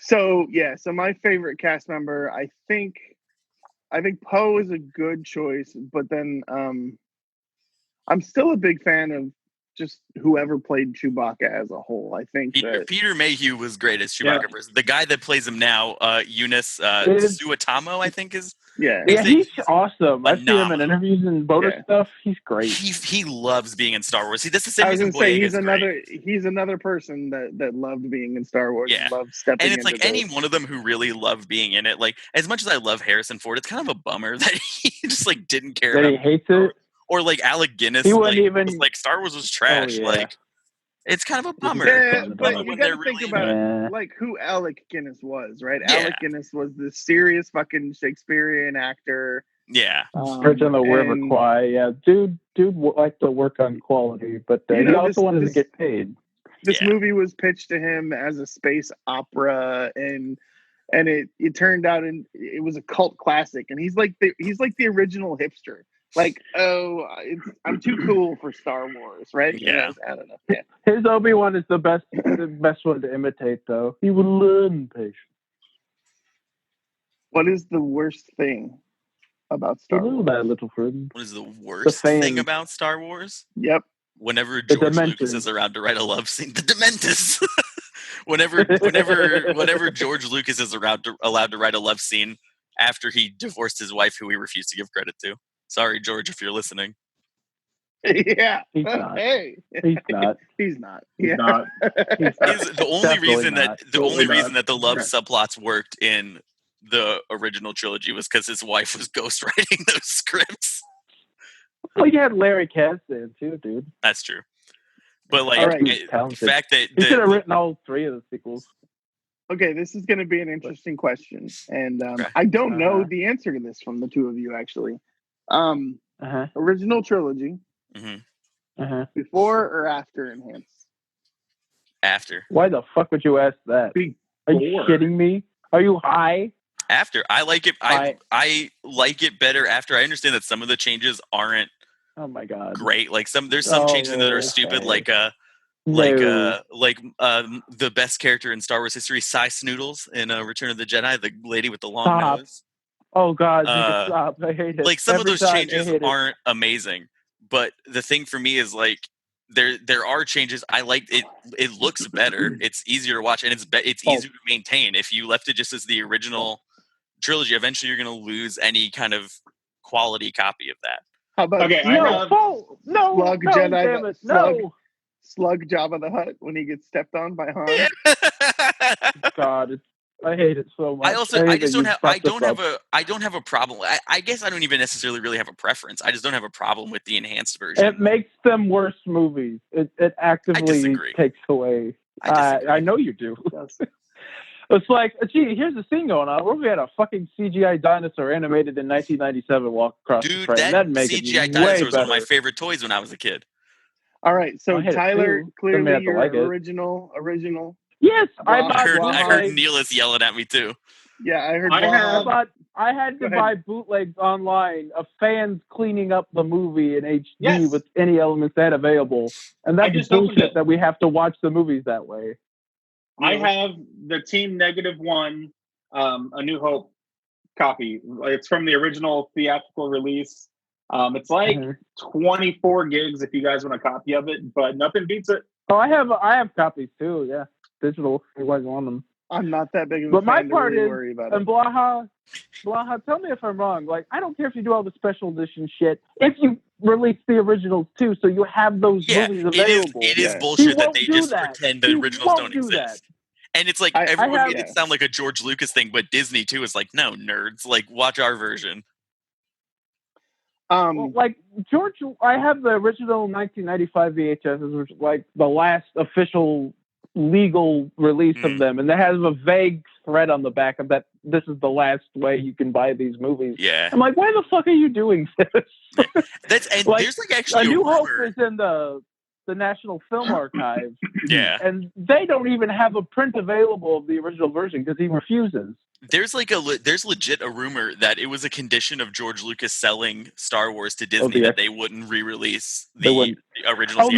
So my favorite cast member, I think Poe is a good choice, but then I'm still a big fan of just whoever played Chewbacca as a whole. I think Peter Mayhew was great as Chewbacca. Yeah. The guy that plays him now, Eunice Suetamo, I think is. Yeah, he's awesome. I've seen him in interviews and bonus stuff. He's great. He loves being in Star Wars. See, that's the same reason he's another person that loved being in Star Wars. Yeah, loved stepping. And it's like any one of them who really loved being in it. Like as much as I love Harrison Ford, it's kind of a bummer that he just like didn't care. That he hates it. Or like Alec Guinness, he wouldn't even was like Star Wars was trash. Oh, yeah. Like it's kind of a bummer. Yeah, but you gotta think about like who Alec Guinness was, right? Yeah. Alec Guinness was the serious fucking Shakespearean actor. Yeah, Bridge on the River Kwai. Yeah, dude liked to work on quality, but he also wanted to get paid. This movie was pitched to him as a space opera, and it turned out and it was a cult classic. And he's like the original hipster. Like, I'm too cool for Star Wars, right? Yeah. I don't know. Yeah. His Obi-Wan is the best one to imitate, though. He would learn patience. What is the worst thing about Star Wars? That little friend. What is the worst thing about Star Wars? Yep. Whenever George Lucas is around to write a love scene, the Dementors. whenever George Lucas is allowed to write a love scene after he divorced his wife, who we refuse to give credit to. Sorry, George, if you're listening. Yeah. He's not. Hey. He's not. He's not. He's not. The only reason that the love subplots worked in the original trilogy was because his wife was ghostwriting those scripts. Well, you had Larry Kasdan too, dude. That's true. But like the fact that he could have written all three of the sequels. Okay, this is going to be an interesting question, and I don't know the answer to this from the two of you actually. Original trilogy. Before or after Enhance? After. Why the fuck would you ask that? Are you kidding me? Are you high? After. I like it. I like it better after. I understand that some of the changes aren't. Oh my god. Great. Like there's some changes that are stupid. The best character in Star Wars history, Cy Snoodles in Return of the Jedi, the lady with the long nose. Oh god, you can stop. I hate it. Like some of those changes aren't amazing, but the thing for me is like there are changes. I like it. It looks better. It's easier to watch, and it's easier to maintain. If you left it just as the original trilogy, eventually you're going to lose any kind of quality copy of that. How about Slug Jabba the Hutt when he gets stepped on by Han? God, I hate it so much. I don't have a problem. I guess I don't even necessarily really have a preference. I just don't have a problem with the enhanced version. It makes them worse movies. It actively takes away. I know you do. It's like, gee, here's the scene going on. We had a fucking CGI dinosaur animated in 1997 walk across the frame. That CGI dinosaur was one of my favorite toys when I was a kid. All right, so Tyler, clearly you're original. Yes, I heard Neelis yelling at me too. Yeah, I heard. I had to buy bootlegs online of fans cleaning up the movie in HD with any elements they had available, and that's bullshit that we have to watch the movies that way. I have the Team -1, A New Hope copy. It's from the original theatrical release. It's like 24 gigs if you guys want a copy of it, but nothing beats it. Oh, I have copies too. Yeah, digital. If you guys want them. I'm not that big of a fan my to part really is, worry about and it. Blaha, tell me if I'm wrong. Like, I don't care if you do all the special edition shit. If you release the originals too, so you have those movies available. It is bullshit that they just pretend the originals don't exist. And it's like everyone made it sound like a George Lucas thing, but Disney too is like, no, nerds, like watch our version. Like George, I have the original 1995 VHS, which is like the last official legal release of them, and it has a vague thread on the back of that. This is the last way you can buy these movies. Yeah, I'm like, why the fuck are you doing this? That's and like, there's like actually A New Hope is in the National Film Archive. Yeah, and they don't even have a print available of the original version because he refuses. There's like there's legit a rumor that it was a condition of George Lucas selling Star Wars to Disney that they wouldn't re-release the original.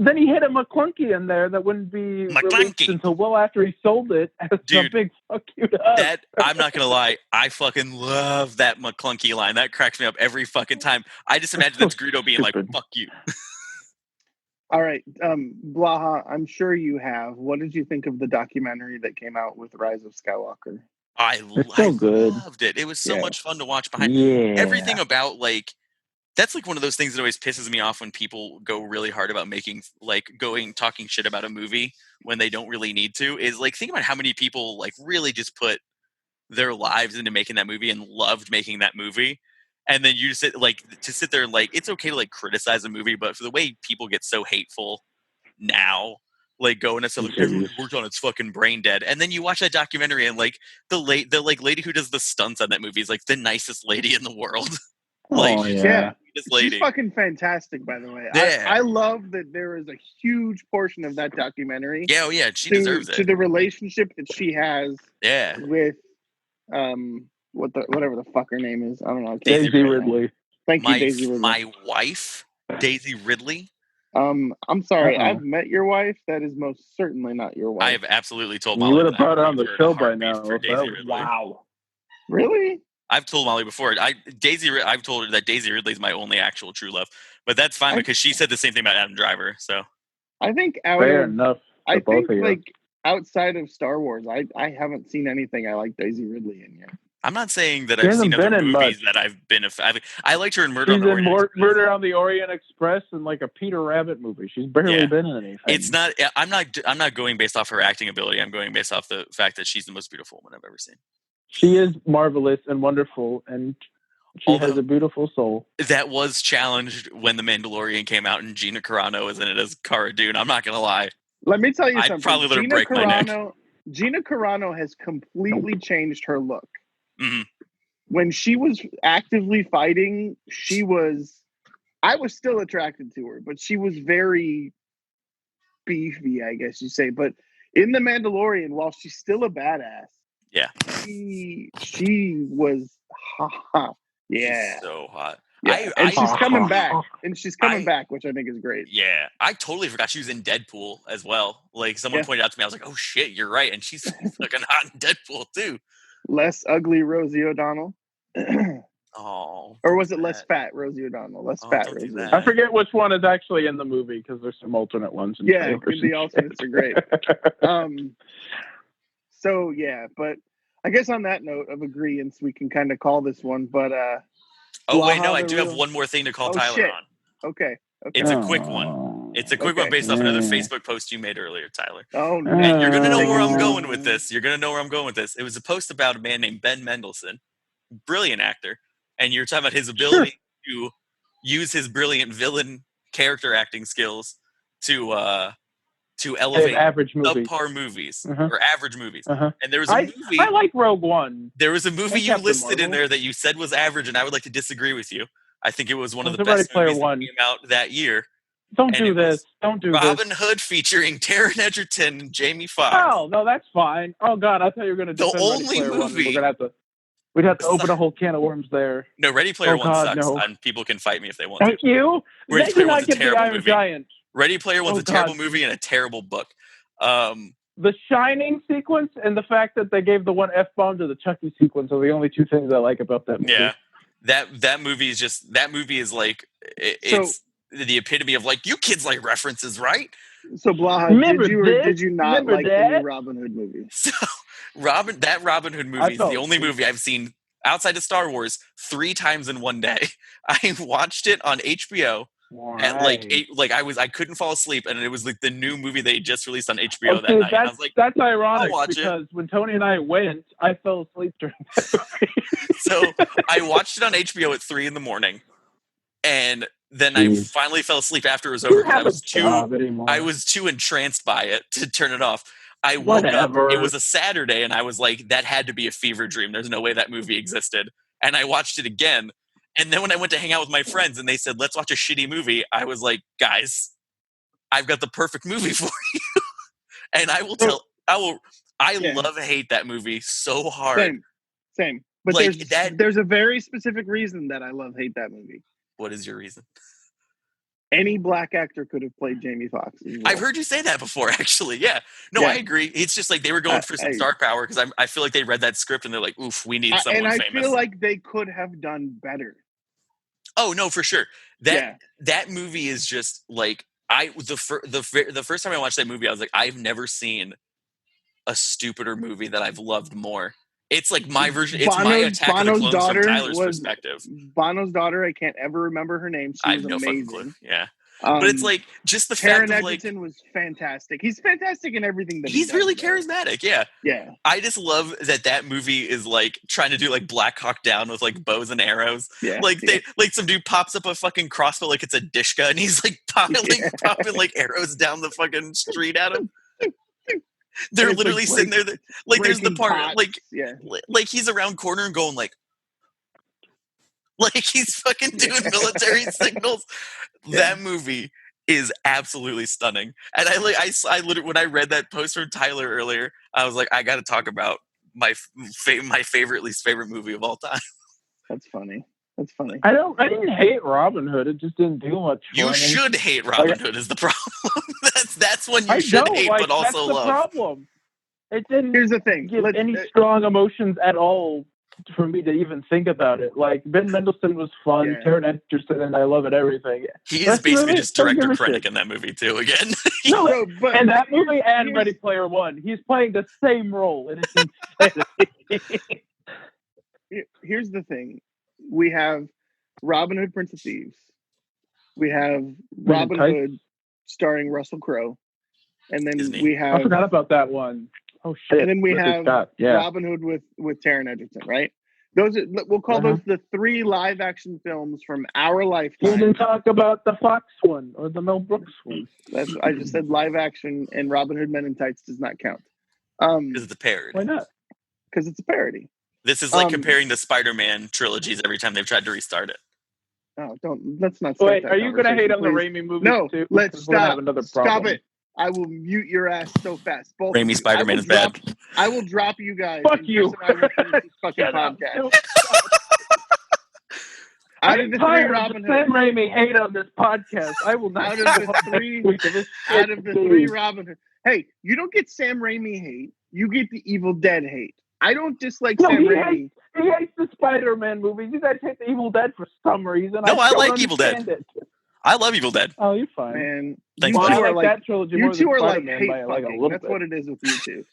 Then he hit a McClunky in there that wouldn't be released until well after he sold it as a big fuck you to us. I'm not gonna lie, I fucking love that McClunky line. That cracks me up every fucking time. I just imagine that's Greedo being like, "Fuck you." All right, Blaha, I'm sure you have. What did you think of the documentary that came out with Rise of Skywalker? I loved it. It was so much fun to watch behind everything about like. That's like one of those things that always pisses me off when people go really hard about making talking shit about a movie when they don't really need to. Is like think about how many people like really just put their lives into making that movie and loved making that movie. And then you sit there and like it's okay to like criticize a movie, but for the way people get so hateful now, like going to stuff like everyone worked on its fucking brain dead, and then you watch that documentary and like the lady who does the stunts on that movie is like the nicest lady in the world. She's fucking fantastic, by the way. Yeah. I love that there is a huge portion of that documentary. Yeah, she deserves it. To the relationship that she has with whatever the fuck her name is. I don't know. Daisy Ridley. Thank you, Daisy Ridley. My wife, Daisy Ridley. I'm sorry. I've met your wife. That is most certainly not your wife. I have absolutely told Molly. You would have brought her on the show by now. Wow. Really? I've told Molly before. I've told her that Daisy Ridley is my only actual true love, but that's fine because she said the same thing about Adam Driver. So I think outside of Star Wars, I haven't seen anything I like Daisy Ridley in yet. I'm not saying that I've seen other movies that I've been a fan. I liked her in Murder on the Orient Express. Murder on the Orient Express and like a Peter Rabbit movie. She's barely been in anything. It's not. I'm not going based off her acting ability. I'm going based off the fact that she's the most beautiful woman I've ever seen. She is marvelous and wonderful, and she has a beautiful soul. That was challenged when The Mandalorian came out and Gina Carano was in it as Cara Dune. I'm not going to lie. Let me tell you something. I'd probably let her break my neck. Gina Carano has completely changed her look. Mm-hmm. When she was actively fighting, I was still attracted to her, but she was very beefy, I guess you say. But in The Mandalorian, while she's still a badass, she was hot. Yeah. She's so hot. Yeah. She's coming back. And she's coming back, which I think is great. Yeah. I totally forgot she was in Deadpool as well. Like someone pointed out to me, I was like, oh shit, you're right. And she's fucking hot in Deadpool too. Less ugly Rosie O'Donnell. Or was it less fat Rosie O'Donnell? Less fat Rosie O'Donnell. I forget which one is actually in the movie because there's some alternate ones. The alternates are great. So but I guess on that note of agreeance, we can kind of call this one. But I do have one more thing to call Tyler on. Okay. It's a quick one. It's a quick one based off another Facebook post you made earlier, Tyler. Oh no! And you're gonna know where I'm going with this. It was a post about a man named Ben Mendelsohn, brilliant actor, and you're talking about his ability to use his brilliant villain character acting skills to elevate subpar movies or average movies. And there was a movie. I like Rogue One. There was a movie you listed in there that you said was average, and I would like to disagree with you. I think it was one of the best movies that came out that year. Don't do this. Robin Hood featuring Taron Egerton and Jamie Foxx. Oh, no, that's fine. Oh, God, I thought you were going to the only movie. We'd have to open a whole can of worms there. No, Ready Player One sucks, and people can fight me if they want Thank you. Ready Player One's a terrible movie. Giant. Ready Player One's a terrible movie and a terrible book. The Shining sequence and the fact that they gave the one F-bomb to the Chucky sequence are the only two things I like about that movie. Yeah. that movie is like it's the epitome of like, you kids like references, right? So Blaha, did you not like the new Robin Hood movie? So that Robin Hood movie is the only movie I've seen outside of Star Wars 3 times in one day. I watched it on HBO at like 8. Like I couldn't fall asleep, and it was like the new movie they just released on HBO that night. And I was like, that's ironic because when Tony and I went, I fell asleep during that movie. So I watched it on HBO at 3 a.m, and then I finally fell asleep after it was over. I was too entranced by it to turn it off. I woke up. It was a Saturday, and I was like, that had to be a fever dream. There's no way that movie existed. And I watched it again. And then when I went to hang out with my friends and they said, let's watch a shitty movie, I was like, guys, I've got the perfect movie for you. And I hate that movie so hard. Same. But like, there's a very specific reason that I hate that movie. What is your reason? Any black actor could have played Jamie Foxx. Well. I've heard you say that before, actually. Yeah. No, I agree. It's just like they were going for some star power because I feel like they read that script and they're like, oof, we need someone famous. And I feel like they could have done better. Oh, no, for sure. That movie is just like, the first time I watched that movie, I was like, I've never seen a stupider movie that I've loved more. It's like my version. It's my Attack of the Clones from Tyler's perspective. Bono's daughter, I can't ever remember her name. She was amazing. Fucking clue. Yeah. But it's like just the fact of like Edgerton was fantastic. He's fantastic in everything that he's really charismatic. Yeah. Yeah. I just love that movie is like trying to do like Black Hawk Down with like bows and arrows. Yeah. Like some dude pops up a fucking crossbow like it's a Dishka and he's like popping like arrows down the fucking street at him. They're literally like sitting there. Like there's the part like he's around corner and going like he's fucking doing military signals. Yeah. That movie is absolutely stunning. And I literally when I read that post from Tyler earlier, I was like, I got to talk about my least favorite movie of all time. That's funny. I didn't hate Robin Hood. It just didn't do much. You should hate Robin Hood is the problem. that's one you should hate, but also love. That's the problem. It didn't. Here's the thing. Give any strong emotions at all for me to even think about it. Like Ben Mendelsohn was fun, Taron Egerton, and I love it. Everything. He is basically just director Krennic in that movie too. Again. But in that movie and Ready Player One, he's playing the same role, and it's insanity. Here's the thing. We have Robin Hood, Prince of Thieves. We have Robin Hood starring Russell Crowe. And then we have... I forgot about that one. Oh, shit. And then we have Robin Hood with Taron Egerton, right? We'll call those the 3 live-action films from our lifetime. You didn't talk about the Fox one or the Mel Brooks one. I just said live-action, and Robin Hood Men in Tights does not count. Because it's a parody. Why not? Because it's a parody. This is like comparing the Spider-Man trilogies every time they've tried to restart it. Oh, let's not start that. Are you going to hate on the Raimi movies too? No, let's stop. Stop it. I will mute your ass so fast. Both Raimi Spider-Man is bad. I will drop you guys. Fuck you. I will finish this fucking podcast. Out of the 3 Robin Hood. Sam Raimi hate on this podcast. I will not. Out of the 3 Robin Hood. Hey, you don't get Sam Raimi hate. You get the Evil Dead hate. I don't dislike Sam Raimi. He hates the Spider-Man movies. You guys hate the Evil Dead for some reason. No, I like Evil Dead. I love Evil Dead. Oh, you're fine. Man, thanks, you two are like that trilogy. You two are like hate fucking. That's what it is with you two.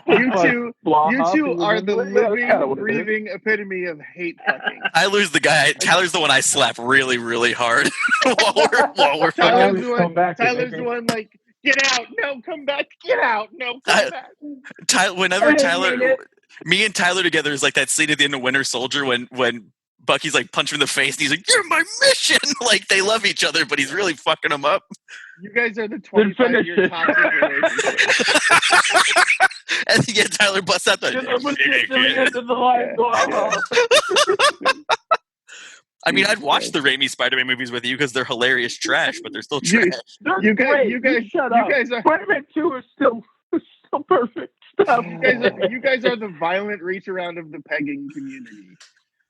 You two are the living, breathing epitome of hate fucking. Tyler's the one I slap really, really hard while we're Tyler's the one like, get out, no, come back, get out, no, come back. Me and Tyler together is like that scene at the end of Winter Soldier when Bucky's like punching him in the face and he's like, you're my mission. Like they love each other, but he's really fucking them up. You guys are the 25-year toxic relationship. And Tyler busts out I mean, I'd watch the Raimi Spider-Man movies with you because they're hilarious trash, but they're still trash. You guys shut up. Spider-Man 2 are still perfect stuff. You guys are the violent reach around of the pegging community.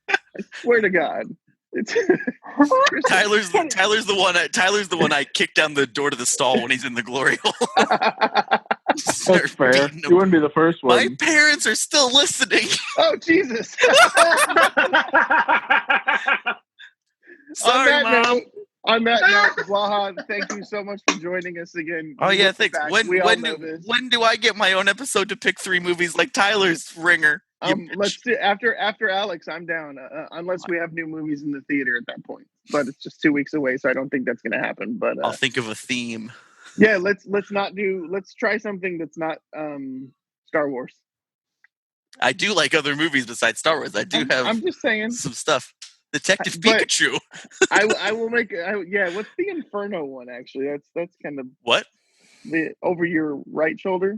I swear to God. Tyler's the one I kick down the door to the stall when he's in the glory hole. That's fair. You wouldn't be the first one. My parents are still listening. Oh, Jesus. Sorry, Mom. On that note, Blaha, thank you so much for joining us again. Oh, yeah, thanks. When do I get my own episode to pick 3 movies like Tyler's Ringer? Let's do after Alex. I'm down, unless we have new movies in the theater at that point. But it's just 2 weeks away, so I don't think that's going to happen. But I'll think of a theme. Yeah, let's try something that's not Star Wars. I do like other movies besides Star Wars. I'm just saying some stuff. Detective Pikachu. I will make. What's the Inferno one? Actually, that's kind of what over your right shoulder.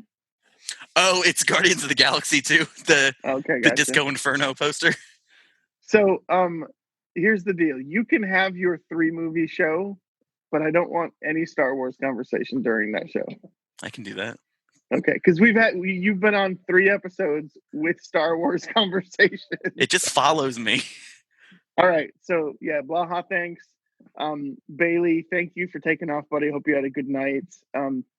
Oh, it's Guardians of the Galaxy 2. The Disco Inferno poster. So, here's the deal. You can have your 3-movie show, but I don't want any Star Wars conversation during that show. I can do that. Okay, because you've been on 3 episodes with Star Wars conversation. It just follows me. All right, so yeah, Blaha, thanks. Bailey, thank you for taking off, buddy. Hope you had a good night.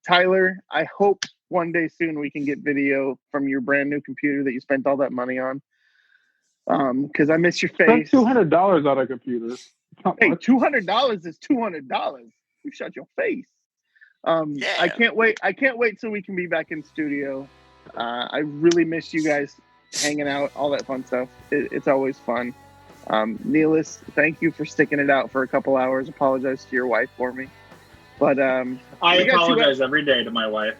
Tyler, I hope one day soon we can get video from your brand new computer that you spent all that money on. Because I miss your face. $200 on a computer. Hey, $200 is $200. You shut your face. Yeah. I can't wait till we can be back in studio. I really miss you guys hanging out, all that fun stuff. It's always fun. Neelis, thank you for sticking it out for a couple hours. Apologize to your wife for me. But I apologize every day to my wife.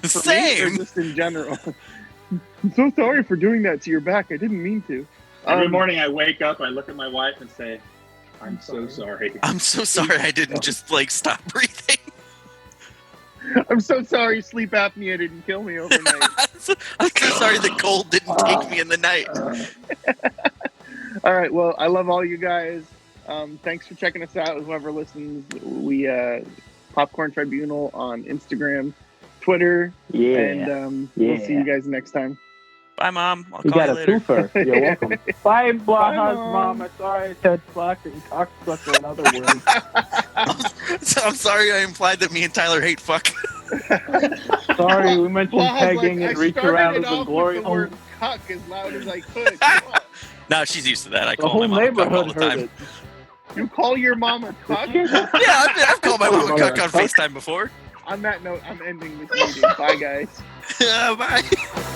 Same. Me, just in general. I'm so sorry for doing that to your back. I didn't mean to. Every morning I wake up, I look at my wife and say, I'm so sorry. I'm so sorry I didn't just stop breathing. I'm so sorry sleep apnea didn't kill me overnight. I'm so sorry the cold didn't take me in the night. All right, well, I love all you guys. Thanks for checking us out. Whoever listens, we Popcorn Tribunal on Instagram, Twitter, and we'll see you guys next time. Bye, Mom. I'll you call got you a later. twofer. You're welcome. Bye, Blaha's mom. I'm sorry I said fuck and cocksucker and other words. I'm sorry I implied that me and Tyler hate fuck. Sorry, we mentioned pegging and reach around as a glory hole. Word cuck as loud as I could. No, she's used to that. I The call whole my mom a cuck all neighborhood the time. heard it. You call your mom a cuck? Yeah, I've called my mom a cuck on FaceTime before. On that note, I'm ending this meeting. Bye, guys. Bye.